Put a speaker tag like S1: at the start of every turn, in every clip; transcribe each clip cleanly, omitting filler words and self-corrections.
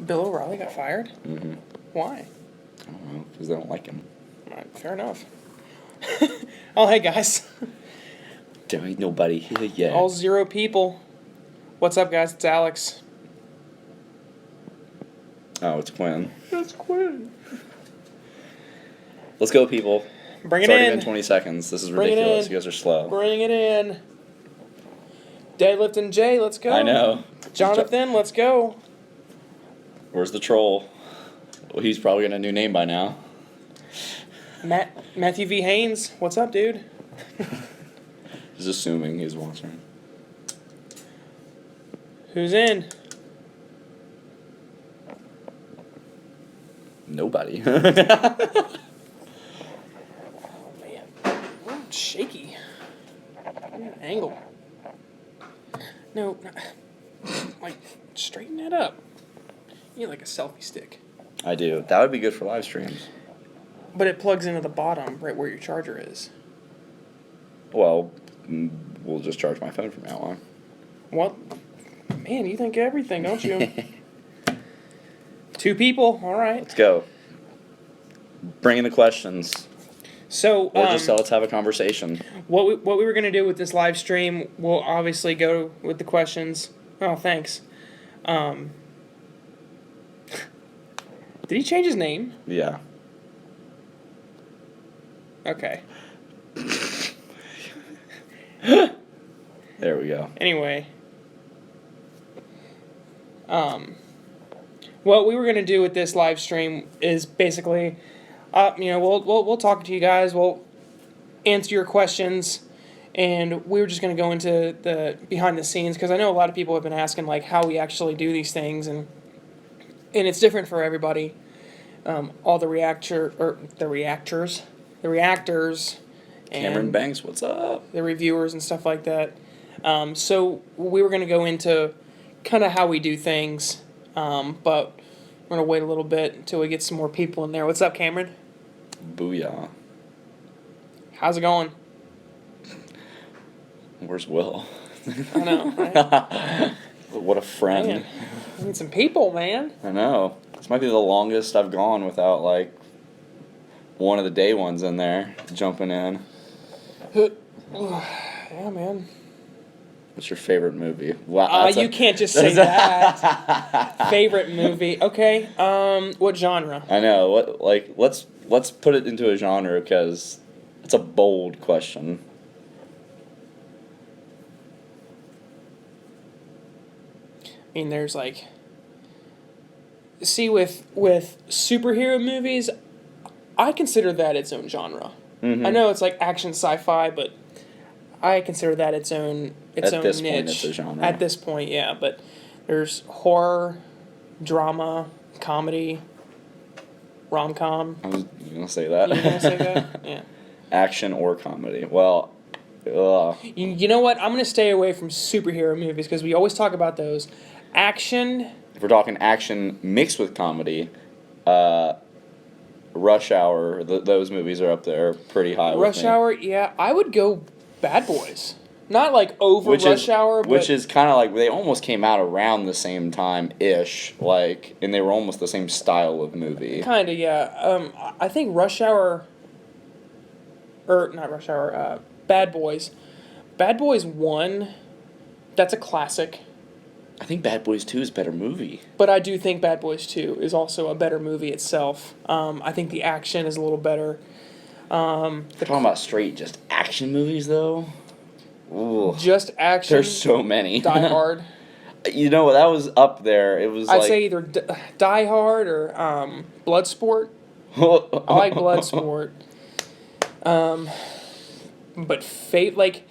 S1: Bill O'Reilly got fired?
S2: Mm-hmm.
S1: Why?
S2: I don't know, because they don't like him.
S1: Right, fair enough. Oh, hey, guys.
S2: There ain't nobody here yet.
S1: All 0 people. What's up, guys? It's Alex.
S2: Oh, it's Quinn.
S1: It's Quinn.
S2: Let's go, people.
S1: Bring
S2: It's
S1: it
S2: already
S1: in.
S2: been 20 seconds. This is
S1: Bring it
S2: ridiculous.
S1: in.
S2: You guys are slow.
S1: Bring it in. Deadlifting Jay, let's go.
S2: I know.
S1: Jonathan, let's go.
S2: Where's the troll? Well, he's probably got a new name by now.
S1: Matthew V. Haynes, what's up, dude?
S2: Just assuming he's watching.
S1: Who's in?
S2: Nobody.
S1: Oh, man. I'm shaky. Angle. No. Like, straighten that up. You need like a selfie stick.
S2: I do. That would be good for live streams.
S1: But it plugs into the bottom, right where your charger is.
S2: Well, we'll just charge my phone from now on.
S1: What? Man, you think everything, don't you? 2 people, all right.
S2: Let's go. Bring in the questions.
S1: So,
S2: Or just let's have a conversation.
S1: what we were gonna do with this live stream, we'll obviously go with the questions. Oh, thanks. Did he change his name?
S2: Yeah.
S1: Okay.
S2: There we go.
S1: Anyway. What we were gonna do with this live stream is basically, we'll talk to you guys. We'll answer your questions, and we were just gonna go into the behind the scenes because I know a lot of people have been asking like how we actually do these things, and it's different for everybody. All the reactors, and
S2: Cameron Banks, what's up?
S1: the reviewers and stuff like that. So we were going to go into kind of how we do things, but we're going to wait a little bit until we get some more people in there. What's up, Cameron?
S2: Booyah.
S1: How's it going?
S2: Where's Will?
S1: I know, right?
S2: What a friend.
S1: Man, we need some people, man.
S2: I know. This might be the longest I've gone without, like, one of the day ones in there jumping in.
S1: Yeah, man.
S2: What's your favorite movie? Wow.
S1: You can't just say that. Favorite movie. Okay. What genre?
S2: I know. What? Like, let's put it into a genre because it's a bold question.
S1: I mean, there's like... See, with superhero movies, I consider that its own genre.
S2: Mm-hmm.
S1: I know it's like action sci-fi, but I consider that its own niche.
S2: At this point, it's a genre.
S1: At this point, yeah. But there's horror, drama, comedy, rom-com.
S2: I was going to say that.
S1: You gonna say that? Yeah.
S2: Action or comedy. Well,
S1: You know what? I'm going to stay away from superhero movies because we always talk about those. Action...
S2: if we're talking action mixed with comedy, Rush Hour, those movies are up there pretty high.
S1: Rush Hour, yeah. I would go Bad Boys. Not like over Rush Hour, but...
S2: Which is kind of like, they almost came out around the same time-ish, like, and they were almost the same style of movie.
S1: Kind of, yeah. I think Rush Hour... Or, not Rush Hour, Bad Boys. Bad Boys 1, that's a classic.
S2: I think Bad Boys 2 is a better movie.
S1: But I do think Bad Boys 2 is also a better movie itself. I think the action is a little better.
S2: We're talking about straight just action movies, though? Ooh.
S1: Just action.
S2: There's so many.
S1: Die Hard.
S2: You know, that was up there. It was
S1: I'd say either Die Hard or Bloodsport. I like Bloodsport. But like...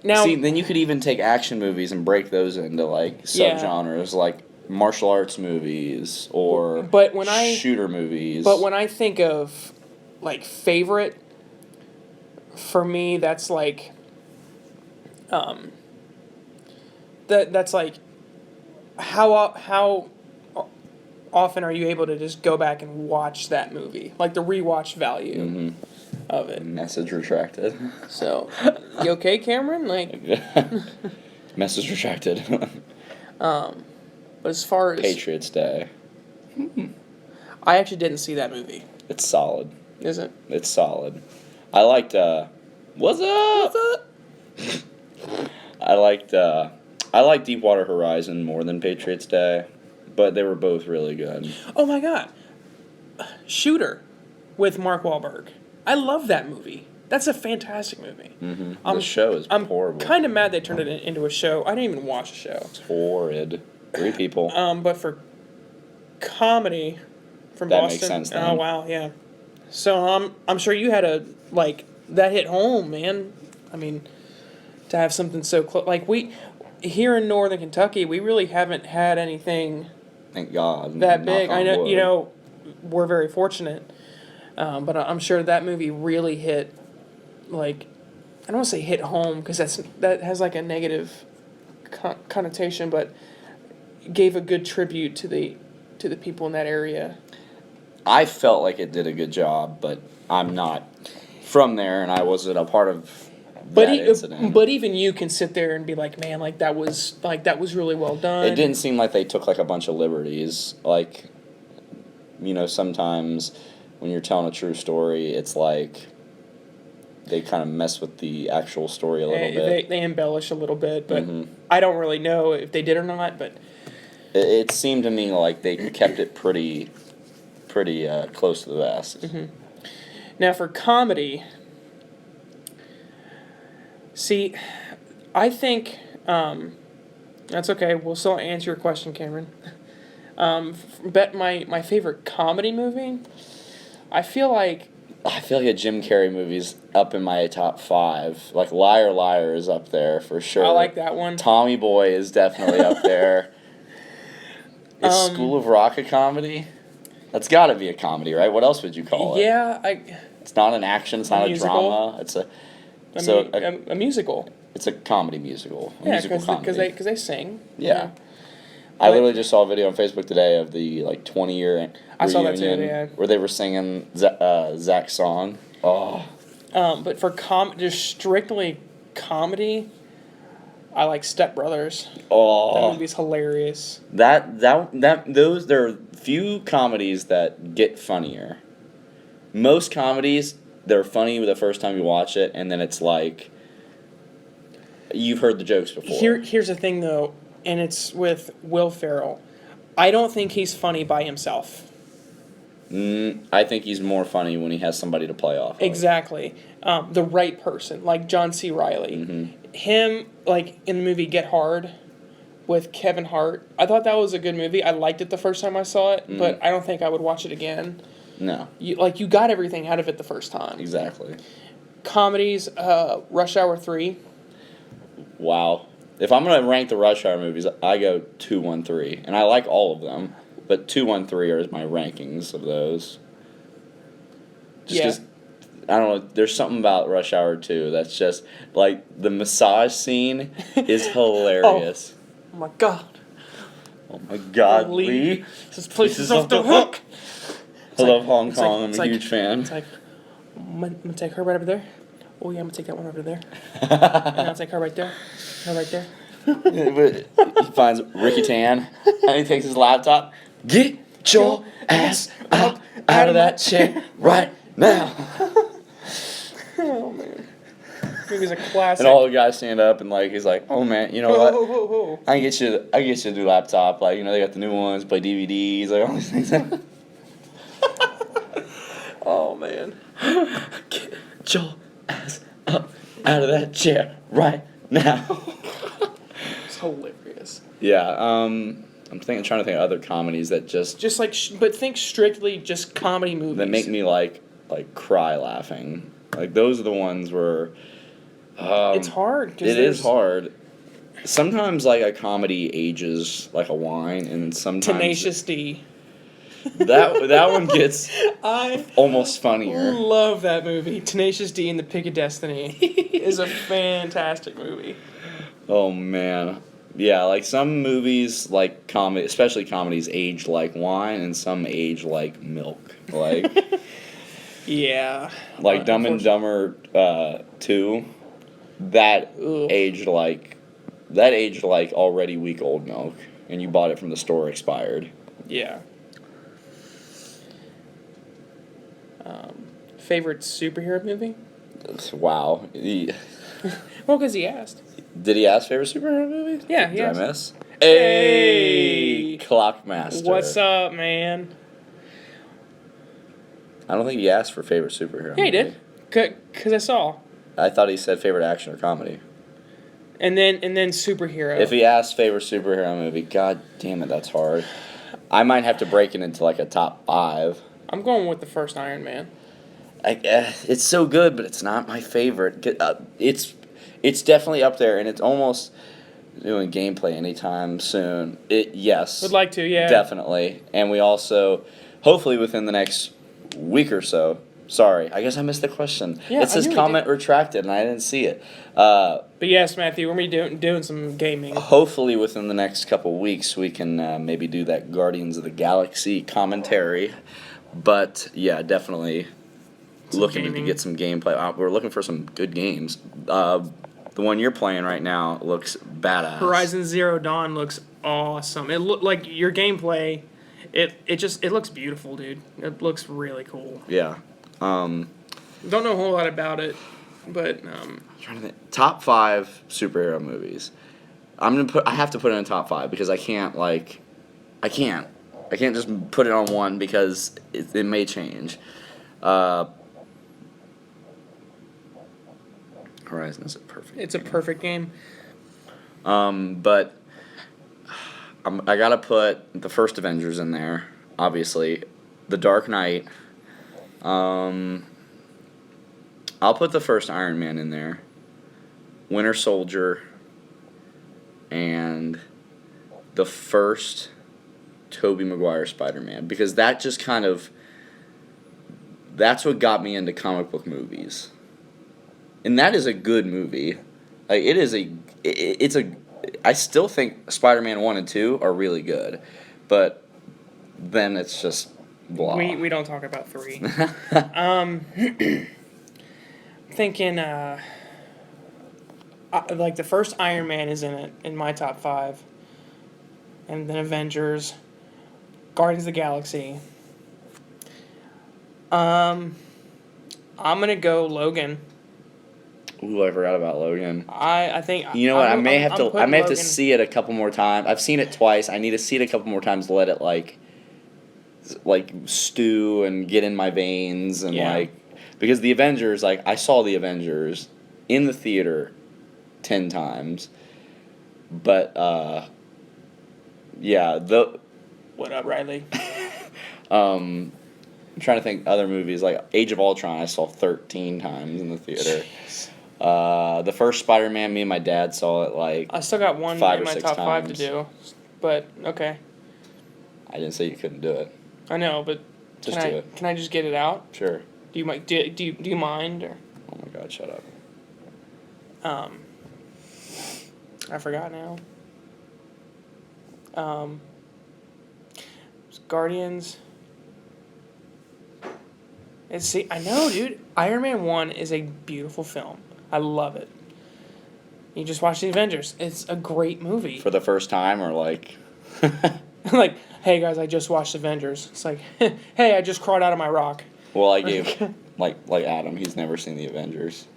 S1: Now,
S2: see, then you could even take action movies and break those into, like, subgenres, like martial arts movies or shooter movies.
S1: But when I think of, like, favorite, for me, that's, like, that's, like, how often are you able to just go back and watch that movie? Like, the rewatch value of it.
S2: Message retracted.
S1: So, you okay, Cameron? Like,
S2: message retracted.
S1: but as far as
S2: Patriots Day.
S1: I actually didn't see that movie.
S2: It's solid.
S1: Is it?
S2: It's solid. I liked, what's up?
S1: What's up?
S2: I liked Deepwater Horizon more than Patriots Day, but they were both really good.
S1: Oh my god. Shooter with Mark Wahlberg. I love that movie. That's a fantastic movie.
S2: Mm-hmm. The show is horrible.
S1: I'm kind of mad they turned it into a show. I didn't even watch the show.
S2: It's horrid. 3 people.
S1: But for comedy from
S2: that
S1: Boston.
S2: Makes sense then.
S1: Oh wow, yeah. So I'm sure you had a that hit home, man. I mean, to have something so close, like we here in Northern Kentucky, we really haven't had anything.
S2: Thank God.
S1: That big. I know. We're very fortunate, but I'm sure that movie really hit. Like, I don't want to say hit home because that has like a negative connotation, but gave a good tribute to the people in that area.
S2: I felt like it did a good job, but I'm not from there, and I wasn't a part of that incident.
S1: But even you can sit there and be like, man, that was really well done.
S2: It didn't seem like they took like a bunch of liberties. Like, sometimes when you're telling a true story, it's like they kind of mess with the actual story a little bit.
S1: They embellish a little bit, but I don't really know if they did or not. But
S2: it seemed to me like they kept it pretty close to the vest.
S1: Mm-hmm. Now for comedy, see, I think that's okay. We'll still answer your question, Cameron. Bet my favorite comedy movie. I feel like
S2: a Jim Carrey movie's up in my top 5. Like Liar Liar is up there for sure.
S1: I like that one.
S2: Tommy Boy is definitely up there. Is School of Rock a comedy? That's got to be a comedy, right? What else would you call it?
S1: Yeah,
S2: It's not an action. It's not a drama. It's
S1: a musical.
S2: It's a comedy musical.
S1: Because they sing.
S2: Yeah. I literally just saw a video on Facebook today of the 20-year reunion.
S1: I saw that too, yeah.
S2: Where they were singing Zach's song. Oh.
S1: But for just strictly comedy, I like Step Brothers.
S2: Oh.
S1: That movie's hilarious.
S2: There are few comedies that get funnier. Most comedies, they're funny the first time you watch it, and then it's like you've heard the jokes before.
S1: Here's the thing though, and it's with Will Ferrell. I don't think he's funny by himself.
S2: I think he's more funny when he has somebody to play off of.
S1: Exactly. The right person, like John C. Reilly.
S2: Mm-hmm.
S1: Him, in the movie Get Hard with Kevin Hart. I thought that was a good movie. I liked it the first time I saw it, but I don't think I would watch it again.
S2: No.
S1: You got everything out of it the first time.
S2: Exactly.
S1: Comedies, Rush Hour 3.
S2: Wow. If I'm going to rank the Rush Hour movies, I go 2, 1, 3. And I like all of them, but 2, 1, 3 are my rankings of those. Just I don't know, there's something about Rush Hour 2 that's just, the massage scene is hilarious.
S1: Oh my God.
S2: Oh my God, Lee.
S1: This place is off the hook.
S2: I love Hong Kong. I'm a huge fan.
S1: It's I'm going to take her right over there. Oh, yeah, I'm going to take that one over there. And I'll take her right there. Her right there.
S2: But he finds Ricky Tan, and he takes his laptop. Get your ass up out of that chair right now.
S1: Oh, man. Movie's a classic.
S2: And all the guys stand up, and he's like, "Oh man, you know what? I can get you a new laptop. They got the new ones, play DVDs, all these things."
S1: Oh man,
S2: get your ass up out of that chair right now.
S1: It's hilarious.
S2: Yeah, I'm trying to think of other comedies that just
S1: but think strictly just comedy movies
S2: that make me cry laughing. Those are the ones where.
S1: It's hard.
S2: It is hard. Sometimes a comedy ages like a wine, and sometimes
S1: Tenacious D.
S2: That one gets almost funnier.
S1: Love that movie. Tenacious D and the Pick of Destiny is a fantastic movie.
S2: Oh man, yeah. Some movies, comedy, especially comedies, age like wine, and some age like milk.
S1: Yeah.
S2: Dumb and Dumber 2. That aged like already week old milk, and you bought it from the store expired.
S1: Yeah. Favorite superhero movie?
S2: Wow.
S1: Well, because he asked.
S2: Did he ask favorite superhero movie?
S1: Yeah, he
S2: Did
S1: asked.
S2: I miss?
S1: Hey!
S2: Clockmaster.
S1: What's up, man?
S2: I don't think he asked for favorite superhero
S1: Yeah, he
S2: movie.
S1: did. Because I saw.
S2: I thought he said favorite action or comedy.
S1: And then superhero.
S2: If he asked favorite superhero movie, god damn it, that's hard. I might have to break it into like a top 5.
S1: I'm going with the first Iron Man.
S2: It's so good, but it's not my favorite. It's definitely up there, and it's almost doing gameplay anytime soon. Yes.
S1: Would like to, yeah.
S2: Definitely. And we also, hopefully within the next week or so, sorry, I guess I missed the question.
S1: Yeah,
S2: it says
S1: I knew we
S2: comment retracted, and I didn't see it. But
S1: yes, Matthew, we're going to be doing some gaming.
S2: hopefully within the next couple weeks, we can maybe do that Guardians of the Galaxy commentary. But, yeah, definitely looking to get some gameplay. We're looking for some good games. The one you're playing right now looks badass.
S1: Horizon Zero Dawn looks awesome. It looked like your gameplay. It looks beautiful, dude. It looks really cool.
S2: Yeah.
S1: Don't know a whole lot about it, but
S2: I'm trying to think. Top 5 superhero movies. I have to put it in top 5 because I can't just put it on one because it may change. Horizon is a perfect.
S1: it's a perfect game.
S2: But I gotta put the first Avengers in there, obviously. The Dark Knight. I'll put the first Iron Man in there. Winter Soldier. And the first Tobey Maguire Spider-Man. Because that just kind of... That's what got me into comic book movies. And that is a good movie. Like, I still think Spider-Man 1 and 2 are really good. But then it's just blah.
S1: We don't talk about 3. Thinking like the first Iron Man is in my top 5, and then Avengers, Guardians of the Galaxy. I'm gonna go Logan.
S2: Ooh, I forgot about Logan.
S1: I think
S2: You know what? I may have
S1: I'm
S2: to
S1: putting
S2: see it a couple more times. I've seen it twice. I need to see it a couple more times to let it like stew and get in my veins and
S1: Yeah.
S2: because the Avengers, like, I saw the Avengers in the theater 10 times. But yeah,
S1: What up, Riley?
S2: I'm trying to think other movies like Age of Ultron I saw 13 times in the theater. The first Spider-Man, me and my dad saw it like
S1: I still got one
S2: 5
S1: in
S2: or
S1: my
S2: 6
S1: top 5 to
S2: times.
S1: do, but okay.
S2: I didn't say you couldn't do it.
S1: I know, but
S2: Just do it.
S1: Can I just get it out?
S2: Sure.
S1: Do you mind? Do you mind or?
S2: Oh my God! Shut up.
S1: I forgot now. Guardians. See, I know, dude. Iron Man 1 is a beautiful film. I love it. You just watch the Avengers. It's a great movie.
S2: For the first time, or like.
S1: Like, hey guys, I just watched Avengers. It's like, hey, I just crawled out of my rock.
S2: Well, I gave like Adam. He's never seen the Avengers.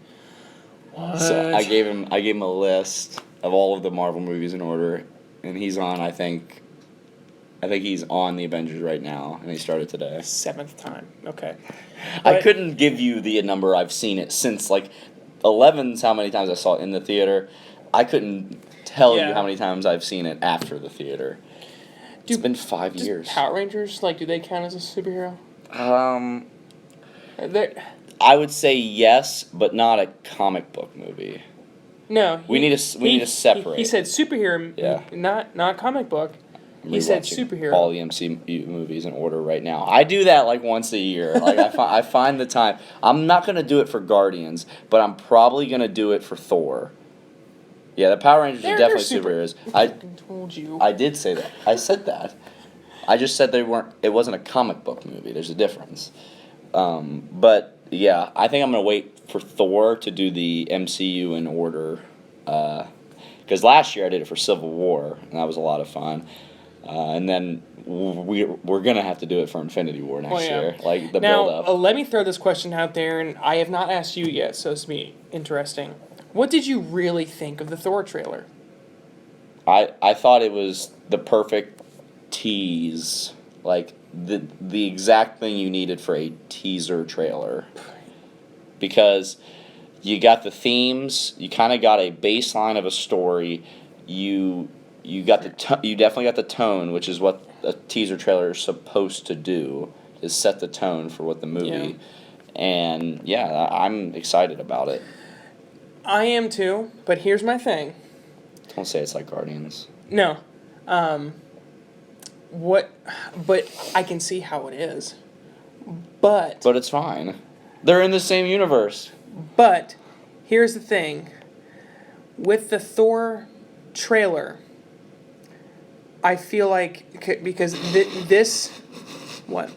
S1: What?
S2: So I gave him a list of all of the Marvel movies in order, and he's on. I think he's on the Avengers right now, and he started today.
S1: 7th time. Okay.
S2: I
S1: But-
S2: couldn't give you the number I've seen it since, like, 11's how many times I saw it in the theater. I couldn't tell
S1: Yeah.
S2: you how many times I've seen it after the theater. It's been 5
S1: Does
S2: years.
S1: Power Rangers, like, do they count as a superhero? They're,
S2: I would say yes, but not a comic book movie.
S1: no.
S2: We need to separate.
S1: He said superhero,
S2: Yeah.
S1: not comic book. He said
S2: Rewatching
S1: superhero.
S2: all the MCU movies in order right now. I do that like once a year. Like I find the time. I'm not gonna do it for Guardians, but I'm probably gonna do it for Thor. Yeah, the Power Rangers are definitely superheroes.
S1: I told you.
S2: I did say that. I said that. I just said they weren't. It wasn't a comic book movie. There's a difference. But yeah, I think I'm gonna wait for Thor to do the MCU in order. Because last year I did it for Civil War, and that was a lot of fun. And then we're gonna have to do it for Infinity War next year, like the
S1: Now,
S2: build up.
S1: let me throw this question out there, and I have not asked you yet, so it's be interesting. What did you really think of the Thor trailer?
S2: I thought it was the perfect tease, like the exact thing you needed for a teaser trailer, because you got the themes, you kind of got a baseline of a story, you got you definitely got the tone, which is what a teaser trailer is supposed to do, is set the tone for what the movie. And yeah, I'm excited about it.
S1: I am too, but here's my thing.
S2: Don't say it's like Guardians.
S1: No. What? But I can see how it is. But
S2: But it's fine. They're in the same universe.
S1: But here's the thing. With the Thor trailer, I feel like because this what?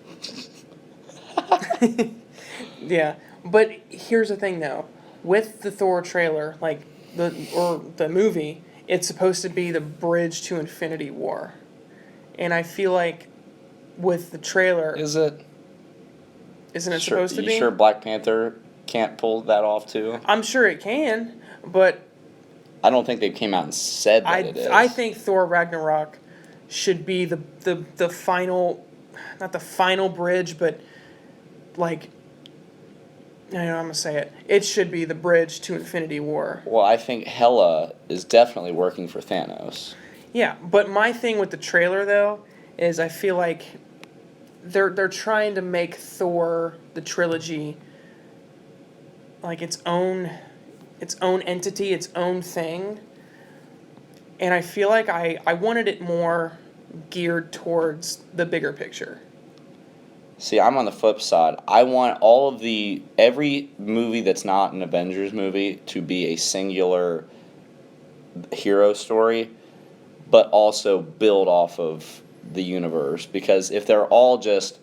S1: Yeah, but here's the thing though. With the Thor trailer, like the movie, it's supposed to be the bridge to Infinity War. And I feel like with the trailer,
S2: Is it?
S1: isn't it supposed to be?
S2: You sure Black Panther can't pull that off too?
S1: I'm sure it can, but
S2: I don't think they came out and said that it is.
S1: I think Thor Ragnarok should be the final, not the final bridge, but like, I don't know, I'm gonna say it. It should be the bridge to Infinity War.
S2: Well, I think Hela is definitely working for Thanos.
S1: Yeah, but my thing with the trailer though is I feel like they're trying to make Thor the trilogy like its own entity, its own thing. And I feel like I wanted it more geared towards the bigger picture.
S2: See, I'm on the flip side. I want every movie that's not an Avengers movie to be a singular hero story, but also build off of the universe. Because if they're all just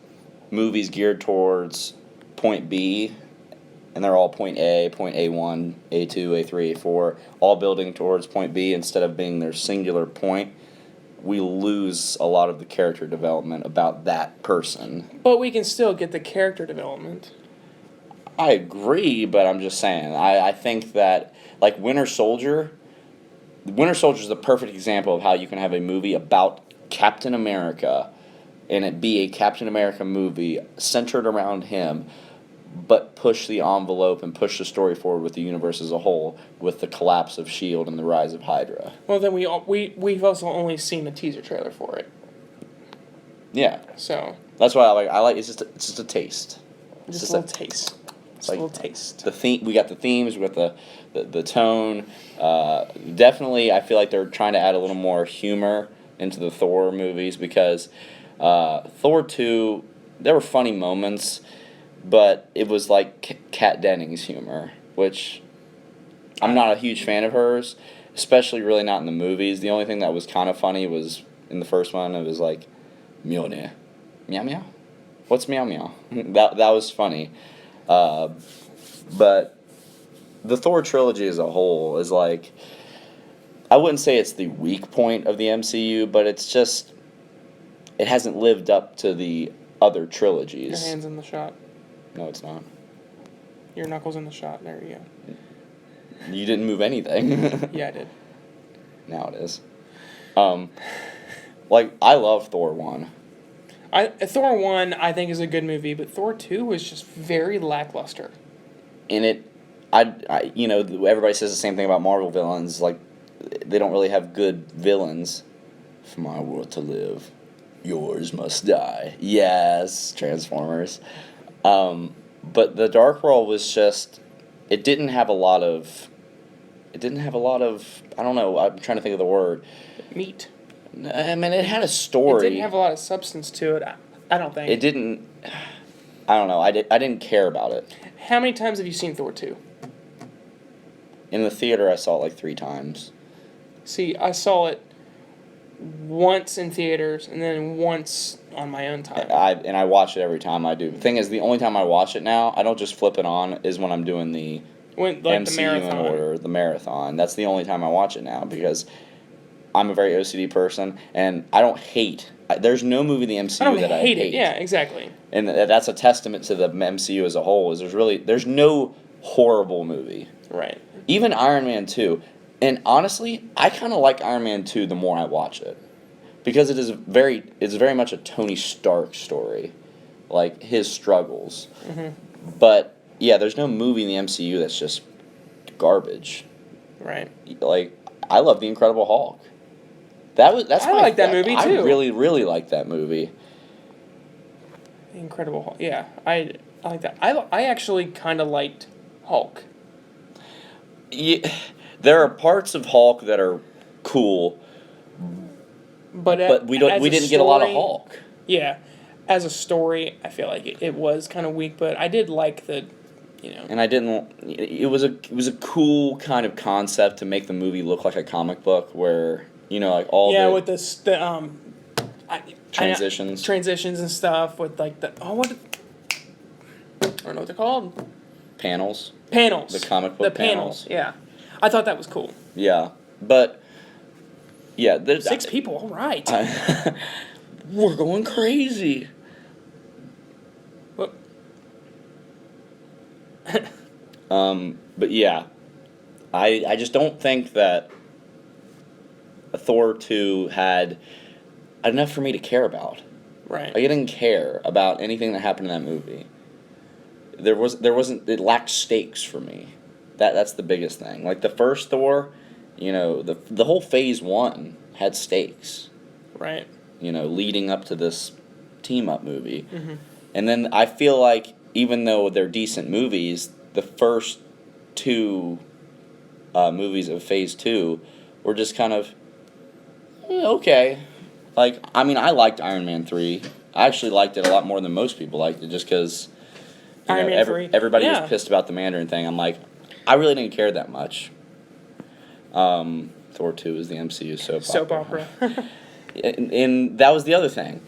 S2: movies geared towards point B, and they're all point A, point A1, A2, A3, A4, all building towards point B instead of being their singular point, we lose a lot of the character development about that person.
S1: But we can still get the character development.
S2: I agree, but I'm just saying, I think that, like Winter Soldier is the perfect example of how you can have a movie about Captain America and it be a Captain America movie centered around him, but push the envelope and push the story forward with the universe as a whole, with the collapse of S.H.I.E.L.D. and the rise of Hydra.
S1: Well, then we've also only seen the teaser trailer for it.
S2: Yeah.
S1: So
S2: That's why I like it's just a taste.
S1: just a little taste. Just
S2: like
S1: a little taste.
S2: We got the themes, we got the tone. Definitely, I feel like they're trying to add a little more humor into the Thor movies because Thor 2, there were funny moments, but it was like Kat Dennings humor, which I'm not a huge fan of hers, especially really not in the movies. The only thing that was kind of funny was in the first one. It was like, Mjolnir, meow meow. What's meow meow? That was funny, but the Thor trilogy as a whole is like, I wouldn't say it's the weak point of the MCU, but it's just, it hasn't lived up to the other trilogies.
S1: Your hand's in the shot.
S2: No, it's not.
S1: Your knuckles in the shot. There you go.
S2: You didn't move anything.
S1: Yeah, I did.
S2: Now it is. Like, I love Thor 1.
S1: Thor 1 I think is a good movie, but Thor 2 was just very lackluster.
S2: In it, everybody says the same thing about Marvel villains. Like, they don't really have good villains. For my world to live, yours must die. Yes, Transformers. But the Dark World was just, it didn't have a lot of, I don't know, I'm trying to think of the word.
S1: Meat.
S2: I mean, it had a story.
S1: It didn't have a lot of substance to it. I don't think.
S2: It didn't, I don't know, I didn't care about it.
S1: How many times have you seen Thor 2?
S2: In the theater, I saw it like 3 times.
S1: See, I saw it once in theaters and then once on my own time.
S2: I watch it every time I do. The thing is, the only time I watch it now, I don't just flip it on, is when I'm doing the MCU
S1: the marathon.
S2: in order, the marathon. That's the only time I watch it now, because I'm a very OCD person, and I don't hate. There's no movie in the MCU
S1: I don't
S2: that I
S1: hate
S2: hate.
S1: it. Yeah, exactly.
S2: And that's a testament to the MCU as a whole. Is there's no horrible movie.
S1: Right.
S2: Even Iron Man 2. And honestly, I kind of like Iron Man 2 the more I watch it. Because it's very much a Tony Stark story. Like, his struggles.
S1: Mm-hmm.
S2: But, yeah, there's no movie in the MCU that's just garbage.
S1: Right.
S2: Like, I love The Incredible Hulk. I
S1: like that movie, too.
S2: I really, really like that movie.
S1: Incredible Hulk. Yeah, I like that. I actually kind of liked Hulk.
S2: Yeah, there are parts of Hulk that are cool, but we didn't get a lot of Hulk.
S1: Yeah, as a story, I feel like it was kind of weak, but I did like the,
S2: And I didn't. It was a cool kind of concept to make the movie look like a comic book, where like all
S1: with the
S2: transitions,
S1: transitions and stuff with like I don't know what they're called.
S2: Panels.
S1: The
S2: comic book
S1: panels. Yeah, I thought that was cool.
S2: Yeah, but yeah,
S1: 6 people. All right.
S2: We're going crazy.
S1: What?
S2: But yeah, I just don't think that Thor 2 had enough for me to care about.
S1: Right.
S2: Like, I didn't care about anything that happened in that movie. It lacked stakes for me. That's the biggest thing. Like, the first Thor, the whole phase 1 had stakes.
S1: Right.
S2: Leading up to this team-up movie.
S1: Mm-hmm.
S2: And then I feel like, even though they're decent movies, the first 2 movies of phase 2 were just kind of, okay. Like, I mean, I liked Iron Man 3. I actually liked it a lot more than most people liked it, just because everybody was pissed about the Mandarin thing. I'm like, I really didn't care that much. Thor 2 is the MCU soap opera. And that was the other thing.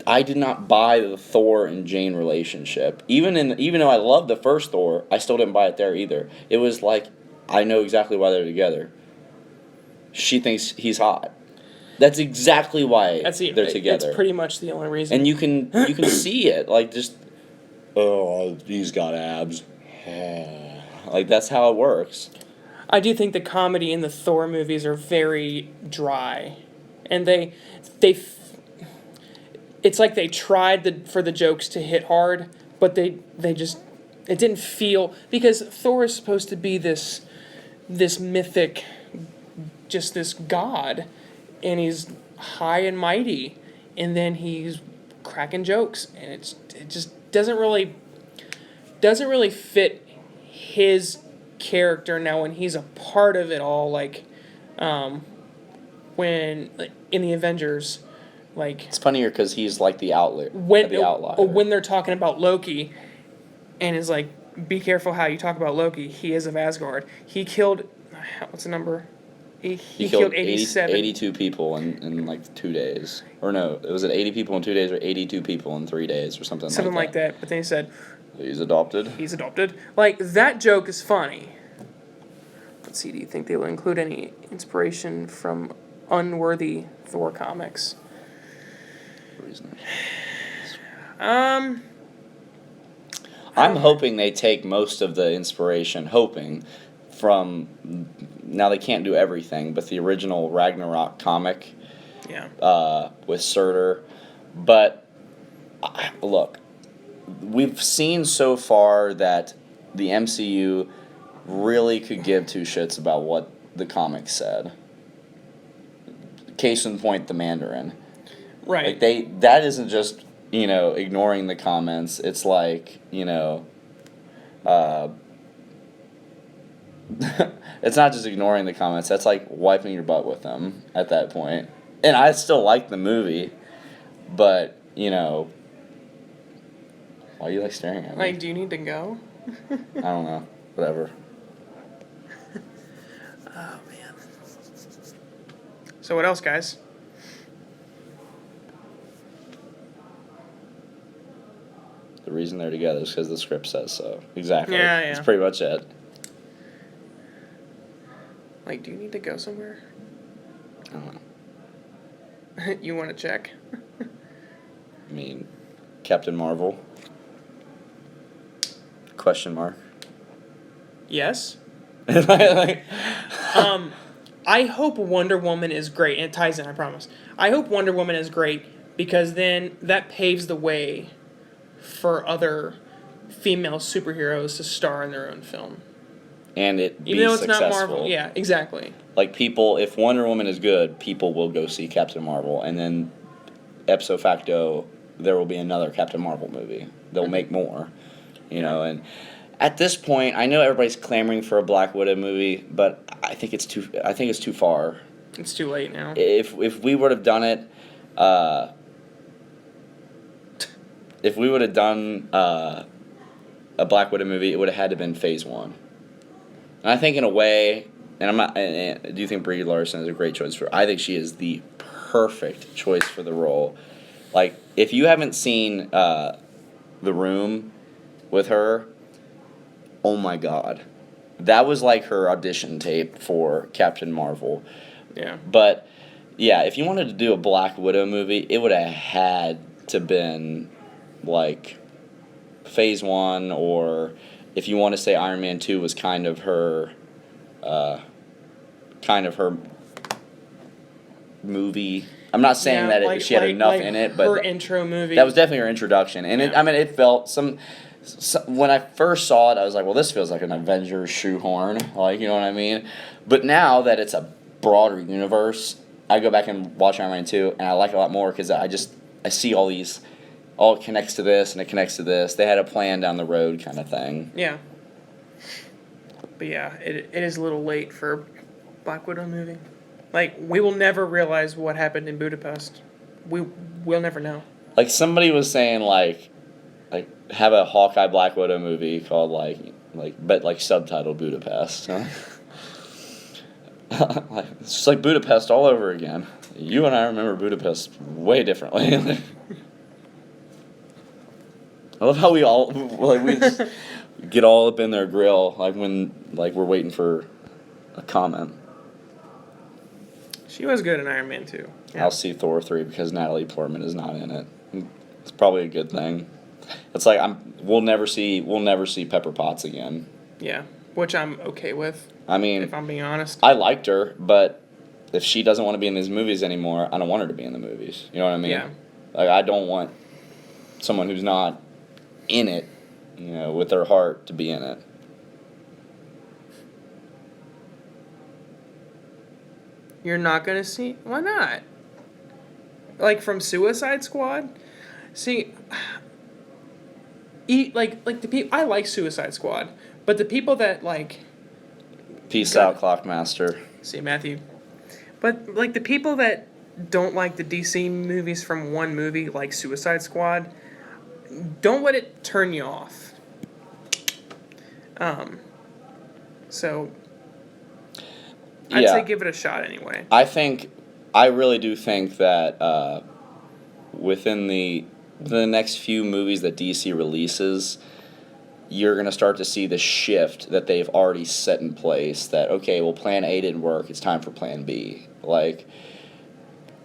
S2: I did not buy the Thor and Jane relationship. Even though I loved the first Thor, I still didn't buy it there either. It was like, I know exactly why they're together. She thinks he's hot. That's exactly why they're together.
S1: It's pretty much the only reason.
S2: And you can see it, like, just, oh, he's got abs. Like, that's how it works.
S1: I do think the comedy in the Thor movies are very dry, and it's like they tried for the jokes to hit hard, but it didn't feel, because Thor is supposed to be this mythic, just this god, and he's high and mighty, and then he's cracking jokes, and it just doesn't really fit his character now when he's a part of it all, like when in the Avengers, like,
S2: it's funnier because he's like the outlier.
S1: When they're talking about Loki, and is like, be careful how you talk about Loki. He is of Asgard. He killed, what's the number? He killed
S2: 82 people in like 2 days. Or no, was it 80 people in 2 days or 82 people in 3 days or something like that?
S1: Something like that. But then he said,
S2: He's adopted.
S1: Like, that joke is funny. Let's see, do you think they will include any inspiration from unworthy Thor comics?
S2: I'm hoping they take most of the inspiration, from, now they can't do everything, but the original Ragnarok comic.
S1: Yeah.
S2: With Surtur. But, look, we've seen so far that the MCU really could give 2 shits about what the comics said. Case in point, the Mandarin.
S1: Right.
S2: Like, that isn't just, ignoring the comments. It's like, it's not just ignoring the comments. That's like wiping your butt with them at that point. And I still like the movie, but, why are you, like, staring at me?
S1: Like, do you need to go?
S2: I don't know. Whatever.
S1: Oh, man. So what else, guys?
S2: The reason they're together is because the script says so. Exactly.
S1: Yeah.
S2: That's pretty much it.
S1: Like, Mike, do you need to go somewhere?
S2: I don't know.
S1: You want to check?
S2: I mean, Captain Marvel? Question mark.
S1: Yes.
S2: Like,
S1: I hope Wonder Woman is great, and it ties in, I promise. I hope Wonder Woman is great because then that paves the way for other female superheroes to star in their own film.
S2: and it be
S1: Even though it's
S2: successful.
S1: not Marvel. Yeah, exactly.
S2: Like, people, if Wonder Woman is good, people will go see Captain Marvel, and then ipso facto, there will be another Captain Marvel movie. They'll make more, you know, and at this point, I know everybody's clamoring for a Black Widow movie, but I think it's too far.
S1: It's too late now.
S2: If we would have done it, if we would have done a Black Widow movie, it would have had to been Phase 1. And I think in a way, and I'm not, and I do think Brie Larson is a great choice for. I think she is the perfect choice for the role. Like, if you haven't seen The Room with her, oh my God, that was like her audition tape for Captain Marvel.
S1: Yeah.
S2: But yeah, if you wanted to do a Black Widow movie, it would have had to been like Phase 1, or if you want to say Iron Man 2 was kind of her movie. I'm not saying that she had enough in it, but
S1: her intro movie.
S2: that was definitely her introduction. And it felt when I first saw it, I was like, well, this feels like an Avengers shoehorn, like, you know what I mean? But now that it's a broader universe, I go back and watch Iron Man 2, and I like it a lot more because I see all these, it connects to this and it connects to this. They had a plan down the road kind of thing.
S1: Yeah. But yeah, it is a little late for Black Widow movie. Like, we will never realize what happened in Budapest. We'll never know.
S2: Like, somebody was saying, like have a Hawkeye Black Widow movie called but subtitled Budapest. Huh? It's just like Budapest all over again. You and I remember Budapest way differently. I love how we all we just get all up in their grill when we're waiting for a comment.
S1: She was good in Iron Man 2. Yeah.
S2: I'll see Thor 3 because Natalie Portman is not in it. It's probably a good thing. It's like we'll never see Pepper Potts again.
S1: Yeah, which I'm okay with.
S2: I mean,
S1: if I'm being honest,
S2: I liked her, but if she doesn't want to be in these movies anymore, I don't want her to be in the movies. You know what I mean?
S1: Yeah.
S2: Like, I don't want someone who's not in it, with their heart to be in it.
S1: You're not gonna see? Why not? Like, from Suicide Squad? See, the people, I like Suicide Squad, but the people that
S2: Peace out, Clockmaster.
S1: See, Matthew. But the people that don't like the DC movies from one movie, like Suicide Squad, don't let it turn you off. So I'd say give it a shot anyway.
S2: I really do think that within the next few movies that DC releases, you're going to start to see the shift that they've already set in place, that, okay, well, plan A didn't work, it's time for plan B. Like,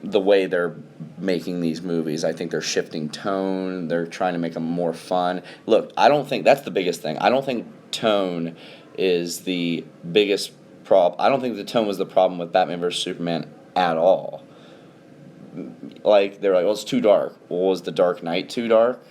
S2: the way they're making these movies, I think they're shifting tone, they're trying to make them more fun. Look, I don't think, that's the biggest thing, I don't think tone is the biggest problem. I don't think the tone was the problem with Batman vs. Superman at all. Like, they're like, well, it's too dark. Well, was The Dark Knight too dark?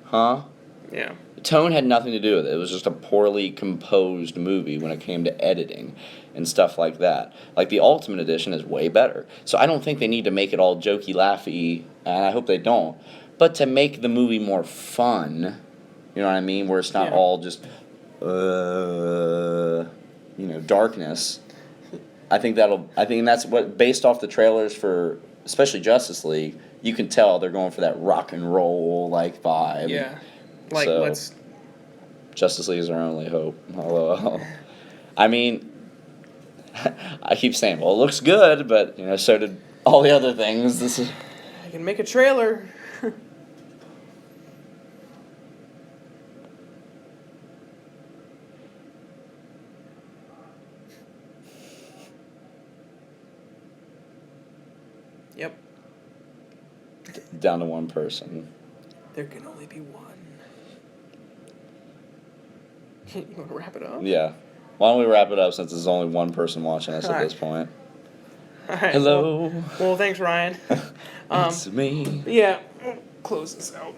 S2: Huh?
S1: Yeah.
S2: Tone had nothing to do with it. It was just a poorly composed movie when it came to editing and stuff like that. Like, the Ultimate Edition is way better. So I don't think they need to make it all jokey, laughy, and I hope they don't. But to make the movie more fun, you know what I mean? Where it's not all just, darkness. I think that's what, based off the trailers for, especially Justice League, you can tell they're going for that rock and roll, vibe.
S1: Yeah.
S2: Justice League is our only hope. Although, I mean, I keep saying, well, it looks good, but, so did all the other things.
S1: I can make a trailer.
S2: down to one person.
S1: There can only be one. You want to wrap it up?
S2: Yeah. Why don't we wrap it up since there's only one person watching us at this point?
S1: All right.
S2: Hello.
S1: Well, thanks, Ryan.
S2: It's me.
S1: Yeah. We'll close this out.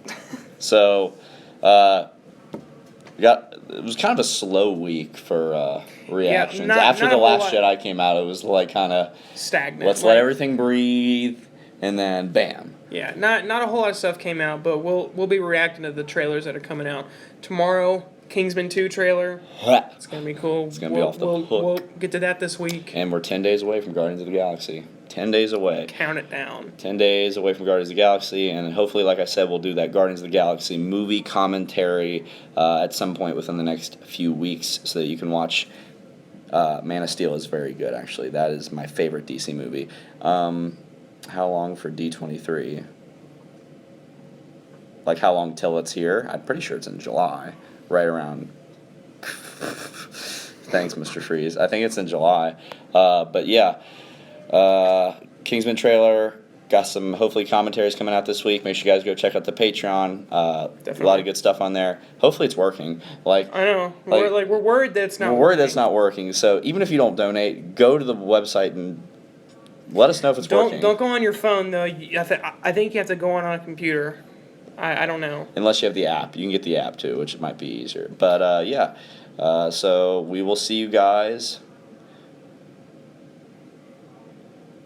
S2: So, it was kind of a slow week for reactions. After
S1: not
S2: the
S1: a
S2: last
S1: whole lot.
S2: Jedi came out, it was like kind of
S1: Stagnant.
S2: let's let everything breathe, and then bam.
S1: Yeah, not a whole lot of stuff came out, but we'll be reacting to the trailers that are coming out tomorrow. Kingsman 2 trailer. It's gonna be cool.
S2: It's gonna be off the hook.
S1: We'll get to that this week.
S2: And we're 10 days away from Guardians of the Galaxy. 10 days away.
S1: Count it down.
S2: 10 days away from Guardians of the Galaxy, and hopefully, like I said, we'll do that Guardians of the Galaxy movie commentary at some point within the next few weeks so that you can watch. Man of Steel is very good, actually. That is my favorite DC movie. How long for D23? Like, how long till it's here? I'm pretty sure it's in July. Right around. Thanks, Mr. Freeze. I think it's in July. But yeah. Kingsman trailer. Got some, hopefully, commentaries coming out this week. Make sure you guys go check out the Patreon.
S1: Definitely.
S2: A lot of good stuff on there. Hopefully it's working. Like,
S1: I know. We're worried that it's not
S2: we're worried that's not working. So even if you don't donate, go to the website and let us know if it's working.
S1: Don't go on your phone, though. I think you have to go on a computer. I don't know.
S2: Unless you have the app. You can get the app too, which might be easier. But yeah. So we will see you guys.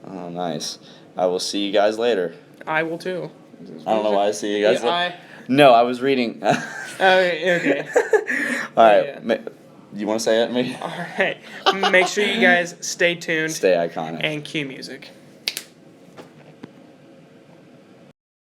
S2: Oh, nice. I will see you guys later.
S1: I will too.
S2: I don't know why I see you guys.
S1: Yeah,
S2: No, I was reading.
S1: okay.
S2: All right.
S1: Yeah.
S2: You want to say it, me?
S1: All right. Make sure you guys stay tuned
S2: Stay iconic.
S1: and cue music.